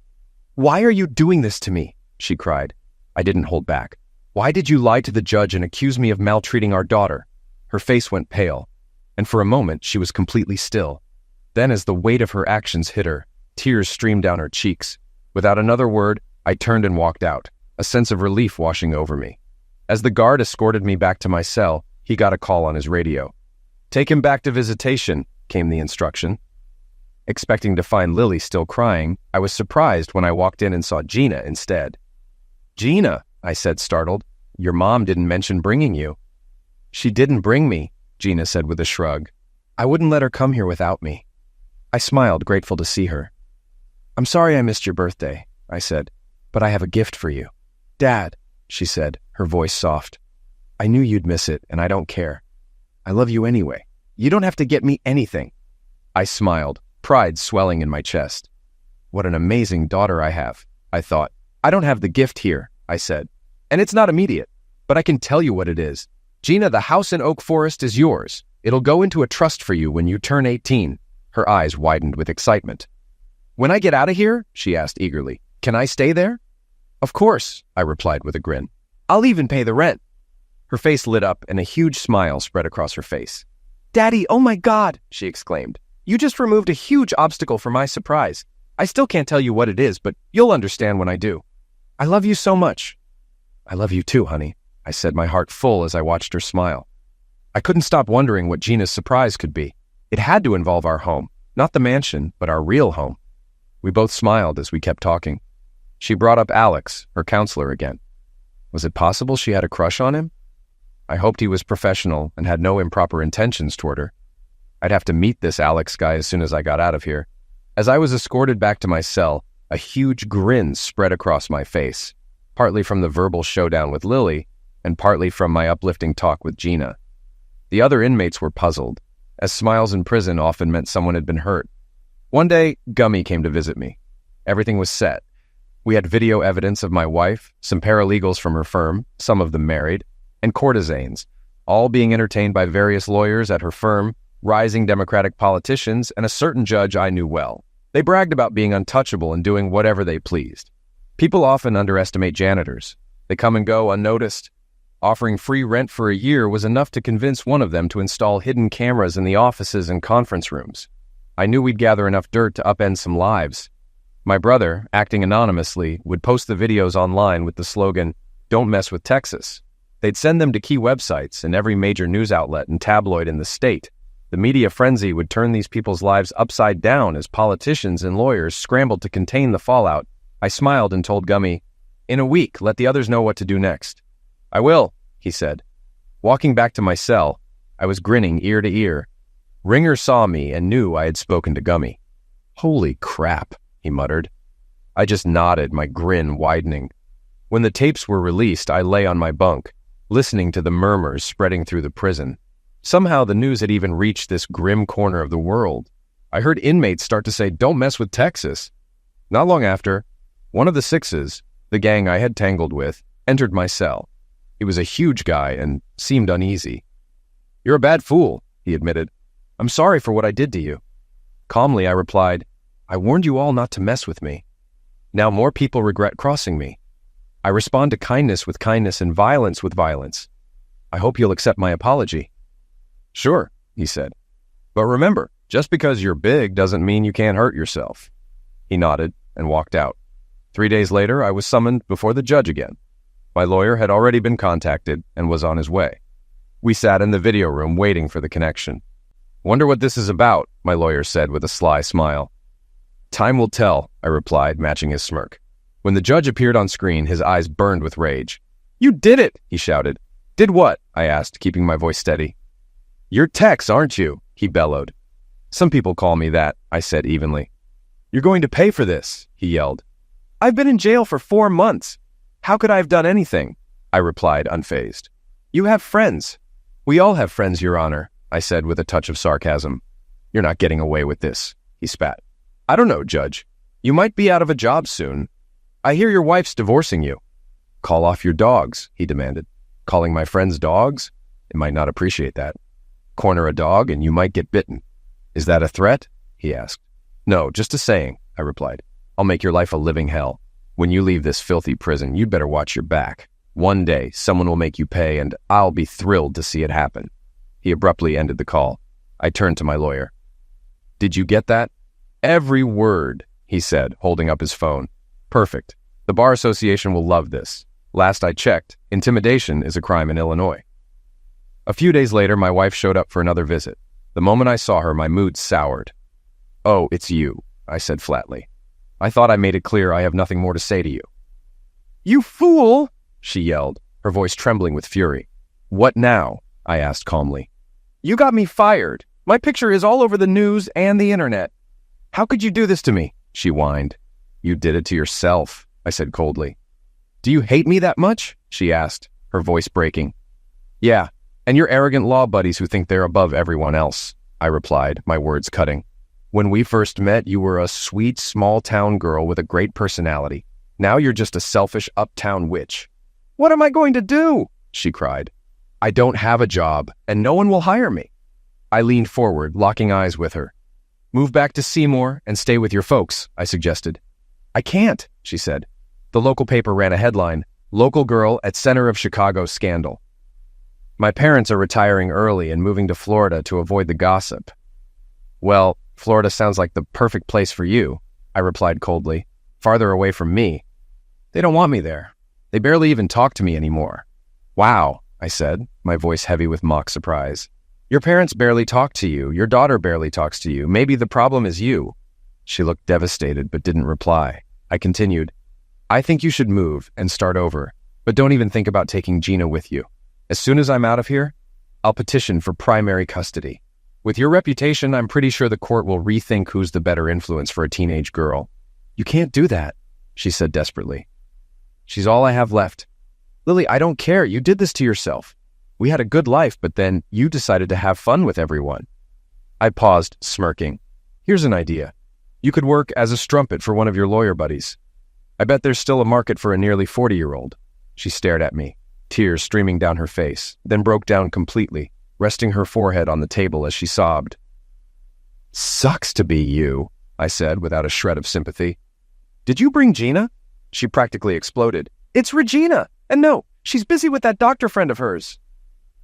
Speaker 1: Why are you doing this to me? She cried. I didn't hold back. Why did you lie to the judge and accuse me of maltreating our daughter? Her face went pale, and for a moment she was completely still. Then as the weight of her actions hit her, tears streamed down her cheeks. Without another word, I turned and walked out, a sense of relief washing over me. As the guard escorted me back to my cell, he got a call on his radio. Take him back to visitation, came the instruction. Expecting to find Lily still crying, I was surprised when I walked in and saw Gina instead. Gina, I said, startled. Your mom didn't mention bringing you. She didn't bring me, Gina said with a shrug. I wouldn't let her come here without me. I smiled, grateful to see her. I'm sorry I missed your birthday, I said, but I have a gift for you. Dad, she said, her voice soft. I knew you'd miss it, and I don't care. I love you anyway. You don't have to get me anything. I smiled, pride swelling in my chest. What an amazing daughter I have, I thought. I don't have the gift here, I said, and it's not immediate, but I can tell you what it is. Gina, the house in Oak Forest is yours. It'll go into a trust for you when you turn 18. Her eyes widened with excitement. When I get out of here, she asked eagerly, can I stay there? Of course, I replied with a grin. I'll even pay the rent. Her face lit up and a huge smile spread across her face. Daddy, oh my God, she exclaimed. You just removed a huge obstacle for my surprise. I still can't tell you what it is, but you'll understand when I do. I love you so much. I love you too, honey, I said, my heart full as I watched her smile. I couldn't stop wondering what Gina's surprise could be. It had to involve our home, not the mansion, but our real home. We both smiled as we kept talking. She brought up Alex, her counselor, again. Was it possible she had a crush on him? I hoped he was professional and had no improper intentions toward her. I'd have to meet this Alex guy as soon as I got out of here. As I was escorted back to my cell, a huge grin spread across my face, partly from the verbal showdown with Lily, and partly from my uplifting talk with Gina. The other inmates were puzzled, as smiles in prison often meant someone had been hurt. One day, Gummy came to visit me. Everything was set. We had video evidence of my wife, some paralegals from her firm, some of them married, and courtesans, all being entertained by various lawyers at her firm, rising Democratic politicians, and a certain judge I knew well. They bragged about being untouchable and doing whatever they pleased. People often underestimate janitors. They come and go unnoticed. Offering free rent for a year was enough to convince one of them to install hidden cameras in the offices and conference rooms. I knew we'd gather enough dirt to upend some lives. My brother, acting anonymously, would post the videos online with the slogan, "Don't mess with Texas." They'd send them to key websites and every major news outlet and tabloid in the state, The media frenzy would turn these people's lives upside down as politicians and lawyers scrambled to contain the fallout. I smiled and told Gummy, "In a week, let the others know what to do next." "I will," he said. Walking back to my cell, I was grinning ear to ear. Ringer saw me and knew I had spoken to Gummy. "Holy crap," he muttered. I just nodded, my grin widening. When the tapes were released, I lay on my bunk, listening to the murmurs spreading through the prison. Somehow the news had even reached this grim corner of the world. I heard inmates start to say, "Don't mess with Texas." Not long after, one of the Sixes, the gang I had tangled with, entered my cell. He was a huge guy and seemed uneasy. "You're a bad fool," he admitted. "I'm sorry for what I did to you." Calmly, I replied, "I warned you all not to mess with me. Now more people regret crossing me. I respond to kindness with kindness and violence with violence. I hope you'll accept my apology." "Sure," he said. "But remember, just because you're big doesn't mean you can't hurt yourself." He nodded and walked out. 3 days later, I was summoned before the judge again. My lawyer had already been contacted and was on his way. We sat in the video room waiting for the connection. "Wonder what this is about," my lawyer said with a sly smile. "Time will tell," I replied, matching his smirk. When the judge appeared on screen, his eyes burned with rage. "You did it!" he shouted. "Did what?" I asked, keeping my voice steady. "You're Tex, aren't you?" he bellowed. "Some people call me that," I said evenly. "You're going to pay for this," he yelled. "I've been in jail for 4 months. How could I have done anything?" I replied, unfazed. "You have friends." "We all have friends, Your Honor," I said with a touch of sarcasm. "You're not getting away with this," he spat. "I don't know, Judge. You might be out of a job soon. I hear your wife's divorcing you." "Call off your dogs," he demanded. "Calling my friends dogs? They might not appreciate that. Corner a dog and you might get bitten." "Is that a threat?" he asked. "No, just a saying," I replied. "I'll make your life a living hell. When you leave this filthy prison, you'd better watch your back. One day, someone will make you pay, and I'll be thrilled to see it happen." He abruptly ended the call. I turned to my lawyer. "Did you get that?" "Every word," he said, holding up his phone. "Perfect. The Bar Association will love this. Last I checked, intimidation is a crime in Illinois." A few days later, my wife showed up for another visit. The moment I saw her, my mood soured. "Oh, it's you," I said flatly. "I thought I made it clear I have nothing more to say to you." "You fool!" she yelled, her voice trembling with fury. "What now?" I asked calmly. "You got me fired. My picture is all over the news and the internet. How could you do this to me?" she whined. "You did it to yourself," I said coldly. "Do you hate me that much?" she asked, her voice breaking. "Yeah, and your arrogant law buddies who think they're above everyone else," I replied, my words cutting. "When we first met, you were a sweet, small-town girl with a great personality. Now you're just a selfish, uptown witch." "What am I going to do?" she cried. "I don't have a job, and no one will hire me." I leaned forward, locking eyes with her. "Move back to Seymour and stay with your folks," I suggested. "I can't," she said. The local paper ran a headline, "Local Girl at Center of Chicago Scandal." "My parents are retiring early and moving to Florida to avoid the gossip." "Well, Florida sounds like the perfect place for you," I replied coldly. "Farther away from me." "They don't want me there. They barely even talk to me anymore." "Wow," I said, my voice heavy with mock surprise. "Your parents barely talk to you. Your daughter barely talks to you. Maybe the problem is you." She looked devastated but didn't reply. I continued, "I think you should move and start over, but don't even think about taking Gina with you. As soon as I'm out of here, I'll petition for primary custody. With your reputation, I'm pretty sure the court will rethink who's the better influence for a teenage girl." "You can't do that," she said desperately. "She's all I have left. Lily, I don't care. You did this to yourself. We had a good life, but then you decided to have fun with everyone." I paused, smirking. "Here's an idea. You could work as a strumpet for one of your lawyer buddies. I bet there's still a market for a nearly 40-year-old. She stared at me, tears streaming down her face, then broke down completely, resting her forehead on the table as she sobbed. "Sucks to be you," I said without a shred of sympathy. "Did you bring Gina?" She practically exploded. "It's Regina! And no, she's busy with that doctor friend of hers."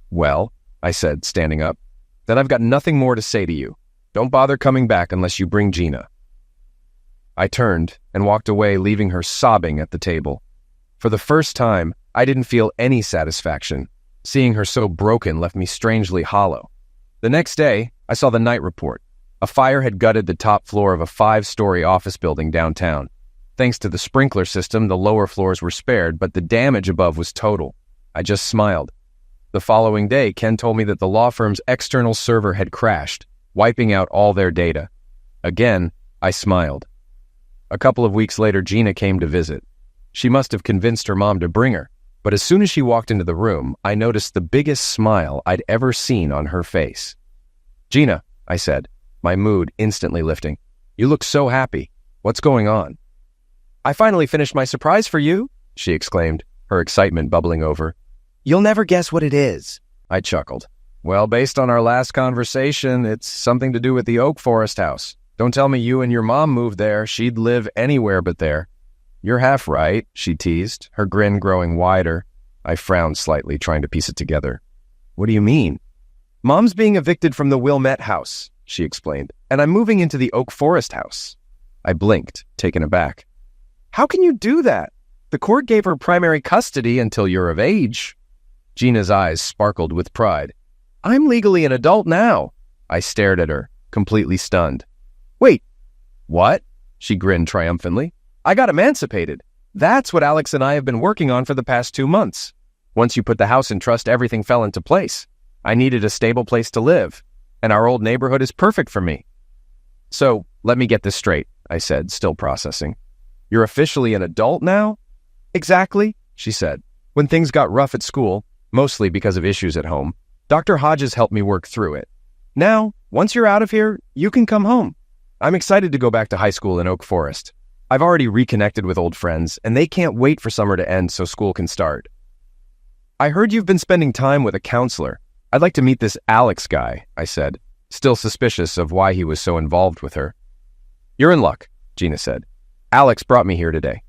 Speaker 1: "Well," I said, standing up, "then I've got nothing more to say to you. Don't bother coming back unless you bring Gina." I turned and walked away, leaving her sobbing at the table. For the first time, I didn't feel any satisfaction. Seeing her so broken left me strangely hollow. The next day, I saw the night report. A fire had gutted the top floor of a 5-story office building downtown. Thanks to the sprinkler system, the lower floors were spared, but the damage above was total. I just smiled. The following day, Ken told me that the law firm's external server had crashed, wiping out all their data. Again, I smiled. A couple of weeks later, Gina came to visit. She must have convinced her mom to bring her, but as soon as she walked into the room, I noticed the biggest smile I'd ever seen on her face. "Gina," I said, my mood instantly lifting. "You look so happy. What's going on?" "I finally finished my surprise for you," she exclaimed, her excitement bubbling over. "You'll never guess what it is." I chuckled. "Well, based on our last conversation, it's something to do with the Oak Forest house. Don't tell me you and your mom moved there. She'd live anywhere but there." "You're half right," she teased, her grin growing wider. I frowned slightly, trying to piece it together. "What do you mean?" "Mom's being evicted from the Wilmette house," she explained, "and I'm moving into the Oak Forest house." I blinked, taken aback. "How can you do that? The court gave her primary custody until you're of age." Gina's eyes sparkled with pride. "I'm legally an adult now." I stared at her, completely stunned. "Wait, what?" She grinned triumphantly. "I got emancipated. That's what Alex and I have been working on for the past 2 months. Once you put the house in trust, everything fell into place. I needed a stable place to live, and our old neighborhood is perfect for me." "So, let me get this straight," I said, still processing. "You're officially an adult now?" "Exactly," she said. "When things got rough at school, mostly because of issues at home, Dr. Hodges helped me work through it. Now, once you're out of here, you can come home. I'm excited to go back to high school in Oak Forest. I've already reconnected with old friends, and they can't wait for summer to end so school can start." "I heard you've been spending time with a counselor. I'd like to meet this Alex guy," I said, still suspicious of why he was so involved with her. "You're in luck," Gina said. "Alex brought me here today."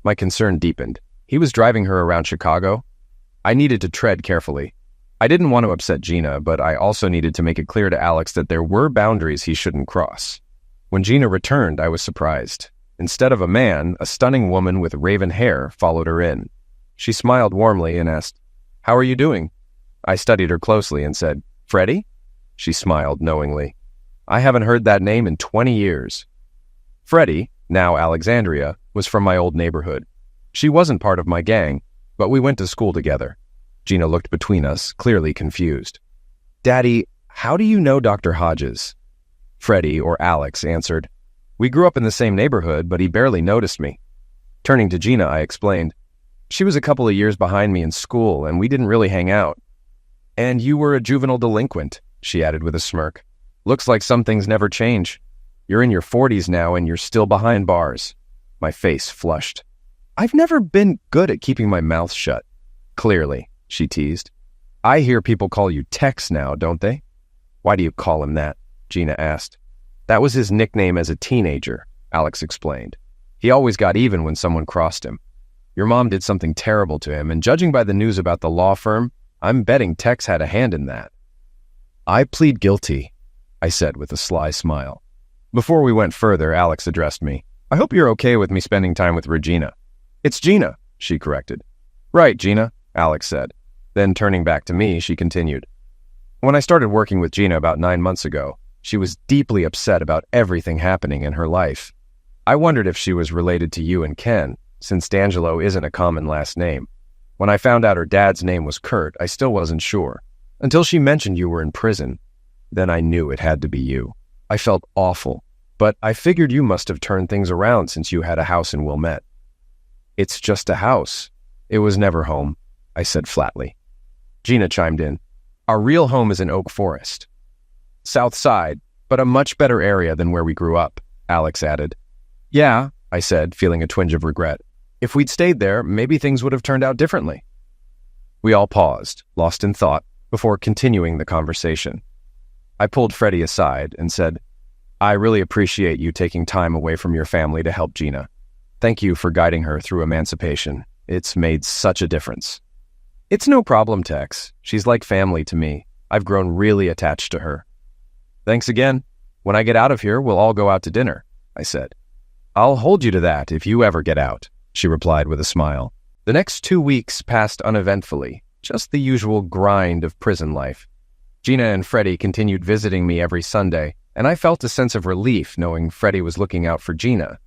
Speaker 1: My concern deepened. He was driving her around Chicago. I needed to tread carefully. I didn't want to upset Gina, but I also needed to make it clear to Alex that there were boundaries he shouldn't cross. When Gina returned, I was surprised. Instead of a man, a stunning woman with raven hair followed her in. She smiled warmly and asked, "How are you doing?" I studied her closely and said, "Freddie?" She smiled knowingly. I haven't heard that name in 20 years. Freddie, now Alexandria, was from my old neighborhood. She wasn't part of my gang, but we went to school together. Gina looked between us, clearly confused. "Daddy, how do you know Dr. Hodges?" Freddie, or Alex, answered, "We grew up in the same neighborhood, but he barely noticed me." Turning to Gina, I explained, "She was a couple of years behind me in school, and we didn't really hang out." "And you were a juvenile delinquent," she added with a smirk. "Looks like some things never change. You're in your 40s now, and you're still behind bars." My face flushed. "I've never been good at keeping my mouth shut." "Clearly," she teased. "I hear people call you Tex now, don't they?" "Why do you call him that?" Gina asked. "That was his nickname as a teenager," Alex explained. "He always got even when someone crossed him. Your mom did something terrible to him, and judging by the news about the law firm, I'm betting Tex had a hand in that." "I plead guilty," I said with a sly smile. Before we went further, Alex addressed me. "I hope you're okay with me spending time with Regina." "It's Gina," she corrected. "Right, Gina," Alex said. Then turning back to me, she continued. "When I started working with Gina about 9 months ago, she was deeply upset about everything happening in her life. I wondered if she was related to you and Ken, since D'Angelo isn't a common last name. When I found out her dad's name was Kurt, I still wasn't sure, until she mentioned you were in prison. Then I knew it had to be you. I felt awful, but I figured you must have turned things around since you had a house in Wilmette." "It's just a house. It was never home," I said flatly. Gina chimed in. "Our real home is in Oak Forest. South Side, but a much better area than where we grew up," Alex added. "Yeah," I said, feeling a twinge of regret. "If we'd stayed there, maybe things would have turned out differently." We all paused, lost in thought, before continuing the conversation. I pulled Freddie aside and said, "I really appreciate you taking time away from your family to help Gina. Thank you for guiding her through emancipation. It's made such a difference." "It's no problem, Tex. She's like family to me. I've grown really attached to her." "Thanks again. When I get out of here, we'll all go out to dinner," I said. "I'll hold you to that if you ever get out," she replied with a smile. The next 2 weeks passed uneventfully, just the usual grind of prison life. Gina and Freddie continued visiting me every Sunday, and I felt a sense of relief knowing Freddie was looking out for Gina.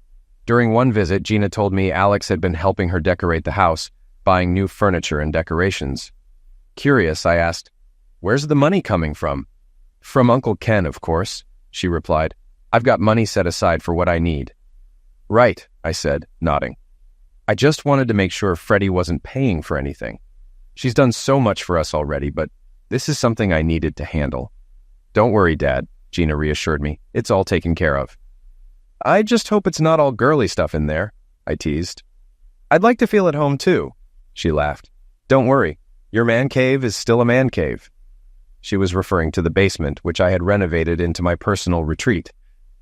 Speaker 1: During one visit, Gina told me Alex had been helping her decorate the house, buying new furniture and decorations. Curious, I asked, "Where's the money coming from?" "From Uncle Ken, of course," she replied. "I've got money set aside for what I need." "Right," I said, nodding. I just wanted to make sure Freddie wasn't paying for anything. She's done so much for us already, but this is something I needed to handle. "Don't worry, Dad," Gina reassured me. "It's all taken care of." "I just hope it's not all girly stuff in there," I teased. "I'd like to feel at home too," she laughed. "Don't worry, your man cave is still a man cave." She was referring to the basement, which I had renovated into my personal retreat.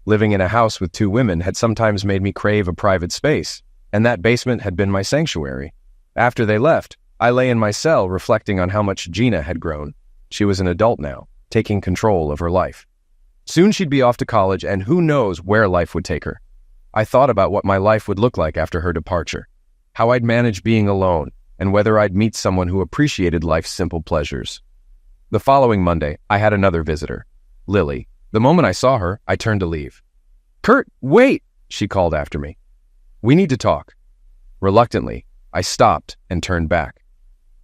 Speaker 1: Living in a house with two women had sometimes made me crave a private space, and that basement had been my sanctuary. After they left, I lay in my cell reflecting on how much Gina had grown. She was an adult now, taking control of her life. Soon she'd be off to college, and who knows where life would take her. I thought about what my life would look like after her departure, how I'd manage being alone, and whether I'd meet someone who appreciated life's simple pleasures. The following Monday, I had another visitor, Lily. The moment I saw her, I turned to leave. "Kurt, wait!" she called after me. "We need to talk." Reluctantly, I stopped and turned back.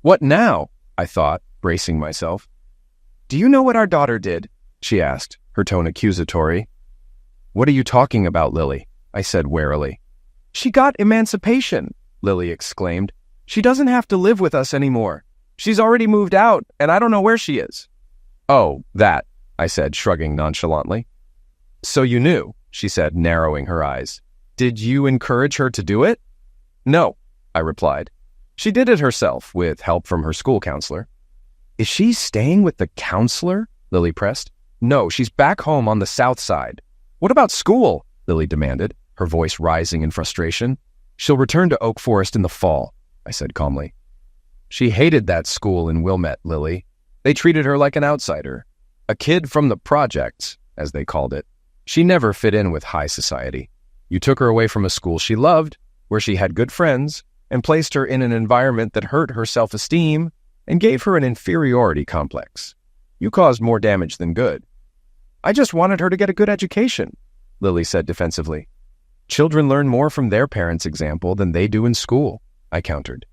Speaker 1: "What now?" I thought, bracing myself. "Do you know what our daughter did?" she asked, her tone accusatory. "What are you talking about, Lily?" I said warily. "She got emancipation," Lily exclaimed. "She doesn't have to live with us anymore. She's already moved out, and I don't know where she is." "Oh, that," I said, shrugging nonchalantly. "So you knew," she said, narrowing her eyes. "Did you encourage her to do it?" "No," I replied. "She did it herself, with help from her school counselor." "Is she staying with the counselor?" Lily pressed. "No, she's back home on the south side." "What about school?" Lily demanded, her voice rising in frustration. "She'll return to Oak Forest in the fall," I said calmly. "She hated that school in Wilmette, Lily. They treated her like an outsider. A kid from the projects, as they called it. She never fit in with high society. You took her away from a school she loved, where she had good friends, and placed her in an environment that hurt her self-esteem and gave her an inferiority complex. You caused more damage than good." "I just wanted her to get a good education," Lily said defensively. "Children learn more from their parents' example than they do in school," I countered.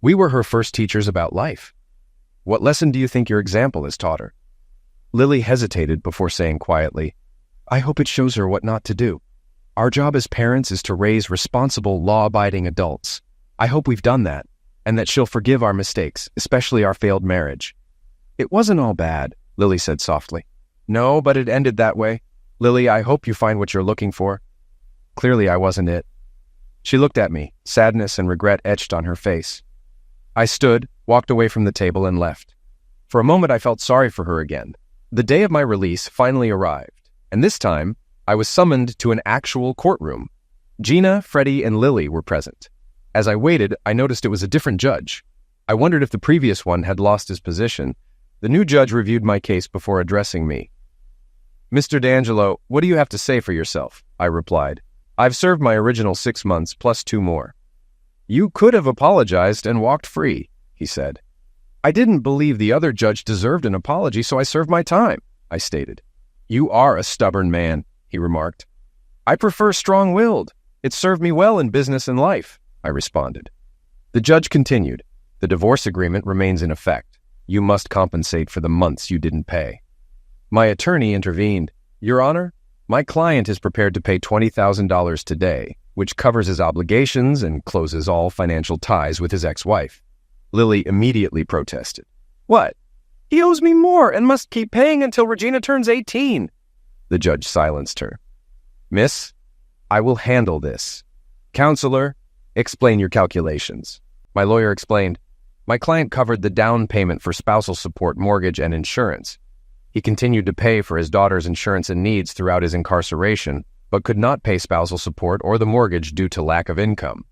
Speaker 1: "We were her first teachers about life. What lesson do you think your example has taught her?" Lily hesitated before saying quietly, "I hope it shows her what not to do. Our job as parents is to raise responsible, law-abiding adults. I hope we've done that, and that she'll forgive our mistakes, especially our failed marriage." "It wasn't all bad," Lily said softly. "No, but it ended that way. Lily, I hope you find what you're looking for." Clearly, I wasn't it. She looked at me, sadness and regret etched on her face. I stood, walked away from the table, and left. For a moment, I felt sorry for her again. The day of my release finally arrived, and this time, I was summoned to an actual courtroom. Gina, Freddie, and Lily were present. As I waited, I noticed it was a different judge. I wondered if the previous one had lost his position. The new judge reviewed my case before addressing me. "Mr. D'Angelo, what do you have to say for yourself?" I replied. "I've served my original 6 months plus 2 more. "You could have apologized and walked free," he said. "I didn't believe the other judge deserved an apology, so I served my time," I stated. "You are a stubborn man," he remarked. "I prefer strong-willed. It served me well in business and life," I responded. The judge continued. "The divorce agreement remains in effect. You must compensate for the months you didn't pay." My attorney intervened. "Your Honor, my client is prepared to pay $20,000 today, which covers his obligations and closes all financial ties with his ex-wife." Lily immediately protested. "What? He owes me more and must keep paying until Regina turns 18. The judge silenced her. "Miss, I will handle this. Counselor, explain your calculations." My lawyer explained. My client covered the down payment for spousal support, mortgage, and insurance. He continued to pay for his daughter's insurance and needs throughout his incarceration, but could not pay spousal support or the mortgage due to lack of income.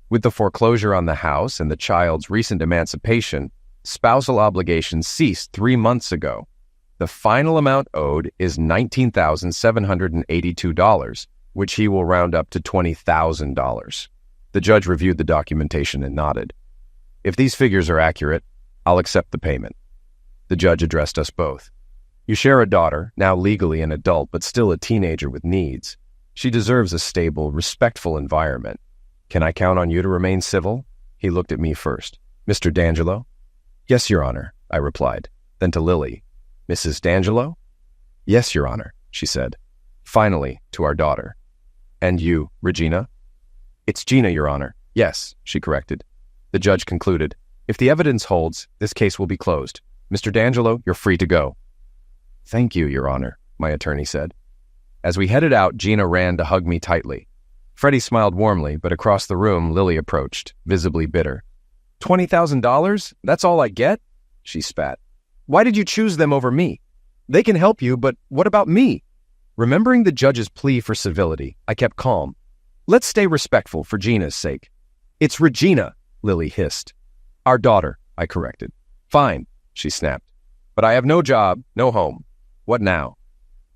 Speaker 1: With the foreclosure on the house and the child's recent emancipation, spousal obligations ceased 3 months ago. The final amount owed is $19,782, which he will round up to $20,000. The judge reviewed the documentation and nodded. "If these figures are accurate, I'll accept the payment." The judge addressed us both. You share a daughter, now legally an adult but still a teenager with needs. She deserves a stable, respectful environment. Can I count on you to remain civil? He looked at me first. Mr. D'Angelo? Yes, Your Honor, I replied. Then to Lily. Mrs. D'Angelo? Yes, Your Honor, she said. Finally, to our daughter. And you, Regina? It's Gina, Your Honor. Yes, she corrected. The judge concluded, if the evidence holds, this case will be closed. Mr. D'Angelo, you're free to go. Thank you, Your Honor, my attorney said. As we headed out, Gina ran to hug me tightly. Freddie smiled warmly, but across the room, Lily approached, visibly bitter. $20,000? That's all I get? She spat. Why did you choose them over me? They can help you, but what about me? Remembering the judge's plea for civility, I kept calm. Let's stay respectful for Gina's sake. It's Regina, Lily hissed. Our daughter, I corrected. Fine, she snapped. But I have no job, no home. What now?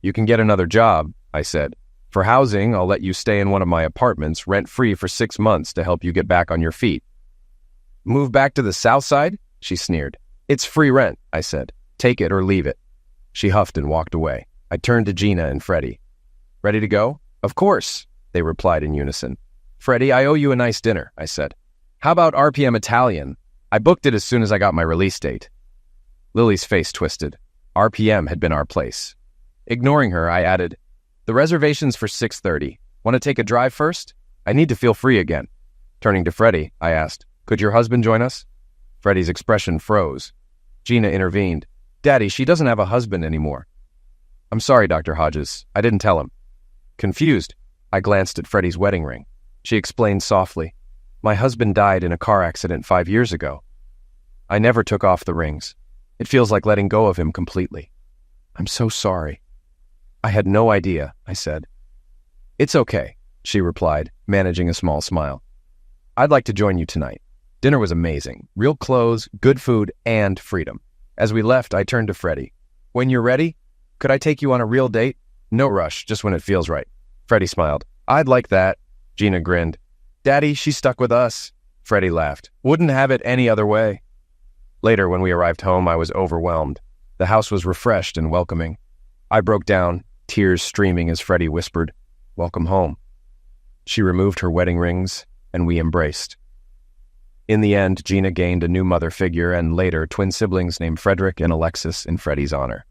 Speaker 1: You can get another job, I said. For housing, I'll let you stay in one of my apartments, rent-free for 6 months to help you get back on your feet. Move back to the south side? She sneered. It's free rent, I said. Take it or leave it. She huffed and walked away. I turned to Gina and Freddie. Ready to go? Of course, they replied in unison. Freddie, I owe you a nice dinner, I said. How about RPM Italian? I booked it as soon as I got my release date. Lily's face twisted. RPM had been our place. Ignoring her, I added, the reservation's for 6:30. Want to take a drive first? I need to feel free again. Turning to Freddie, I asked, could your husband join us? Freddie's expression froze. Gina intervened. Daddy, she doesn't have a husband anymore. I'm sorry, Dr. Hodges. I didn't tell him. Confused, I glanced at Freddie's wedding ring. She explained softly, my husband died in a car accident 5 years ago. I never took off the rings. It feels like letting go of him completely. I'm so sorry. I had no idea, I said. It's okay, she replied, managing a small smile. I'd like to join you tonight. Dinner was amazing. Real clothes, good food, and freedom. As we left, I turned to Freddie. When you're ready, could I take you on a real date? No rush, just when it feels right. Freddie smiled. I'd like that. Gina grinned. Daddy, she's stuck with us. Freddie laughed. Wouldn't have it any other way. Later, when we arrived home, I was overwhelmed. The house was refreshed and welcoming. I broke down, tears streaming as Freddie whispered, welcome home. She removed her wedding rings, and we embraced. In the end, Gina gained a new mother figure and later twin siblings named Frederick and Alexis in Freddie's honor.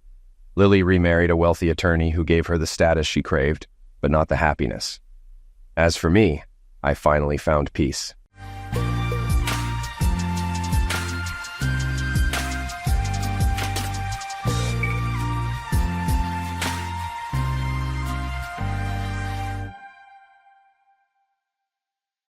Speaker 1: Lily remarried a wealthy attorney who gave her the status she craved, but not the happiness. As for me, I finally found peace.